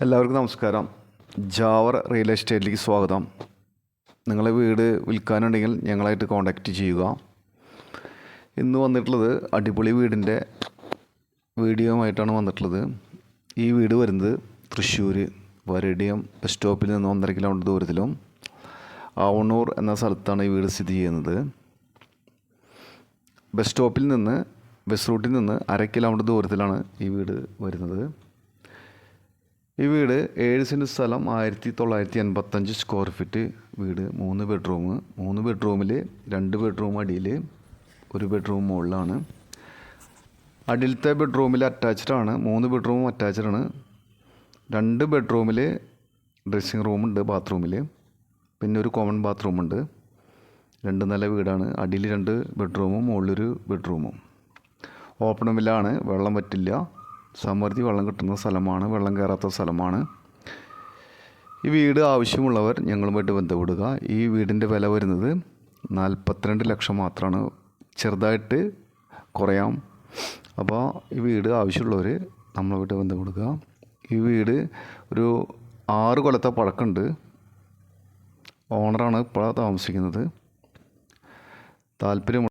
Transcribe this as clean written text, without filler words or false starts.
എല്ലാവർക്കും നമസ്കാരം. ജാവർ റിയൽ എസ്റ്റേറ്റിലേക്ക് സ്വാഗതം. നിങ്ങളെ വീട് വിൽക്കാനുണ്ടെങ്കിൽ ഞങ്ങളായിട്ട് കോൺടാക്റ്റ് ചെയ്യുക. ഇന്ന് വന്നിട്ടുള്ളത് അടിപൊളി വീടിൻ്റെ വീഡിയോയുമായിട്ടാണ് വന്നിട്ടുള്ളത്. ഈ വീട് വരുന്നത് തൃശ്ശൂർ വരടിയം ബസ് സ്റ്റോപ്പിൽ നിന്ന് 1.5 കിലോമീറ്റർ ദൂരത്തിലും ആവണൂർ എന്ന സ്ഥലത്താണ് ഈ വീട് സ്ഥിതി ചെയ്യുന്നത്. ബസ് സ്റ്റോപ്പിൽ നിന്ന് ബസ് റൂട്ടിൽ നിന്ന് 1/2 കിലോമീറ്റർ ദൂരത്തിലാണ് ഈ വീട് വരുന്നത്. ഈ വീട് 7 സെൻറ്റ് സ്ഥലം, 1985 സ്ക്വയർ ഫീറ്റ് വീട്, 3 ബെഡ്റൂം. 3 ബെഡ്റൂമിൽ 2 ബെഡ്റൂം അടിയിൽ, 1 ബെഡ്റൂം മുകളിലാണ്. അടിയിലത്തെ ബെഡ്റൂമിൽ അറ്റാച്ച്ഡാണ്, 3 ബെഡ്റൂമും അറ്റാച്ച്ഡാണ്. 2 ബെഡ്റൂമിൽ ഡ്രസ്സിങ് റൂമുണ്ട് ബാത്റൂമിൽ, പിന്നെ ഒരു കോമൺ ബാത്റൂമുണ്ട്. 2 നില വീടാണ്. അടിയിൽ 2 ബെഡ്റൂമും മുകളിലൊരു ബെഡ്റൂമും. ഓപ്പൺ വില്ലാണ്, വെള്ളം പറ്റില്ല. സമൃദ്ധി വെള്ളം കിട്ടുന്ന സ്ഥലമാണ്, വെള്ളം കയറാത്ത സ്ഥലമാണ്. ഈ വീട് ആവശ്യമുള്ളവർ ഞങ്ങളുമായിട്ട് ബന്ധപ്പെടുക. ഈ വീടിൻ്റെ വില വരുന്നത് 42 ലക്ഷം മാത്രമാണ്. ചെറുതായിട്ട് കുറയാം. അപ്പോൾ ഈ വീട് ആവശ്യമുള്ളവർ നമ്മളുമായിട്ട് ബന്ധപ്പെടുക. ഈ വീട് ഒരു 6 കൊല്ലത്തെ പഴക്കമുണ്ട്. ഓണറാണ് ഇപ്പോൾ താമസിക്കുന്നത്. താല്പര്യം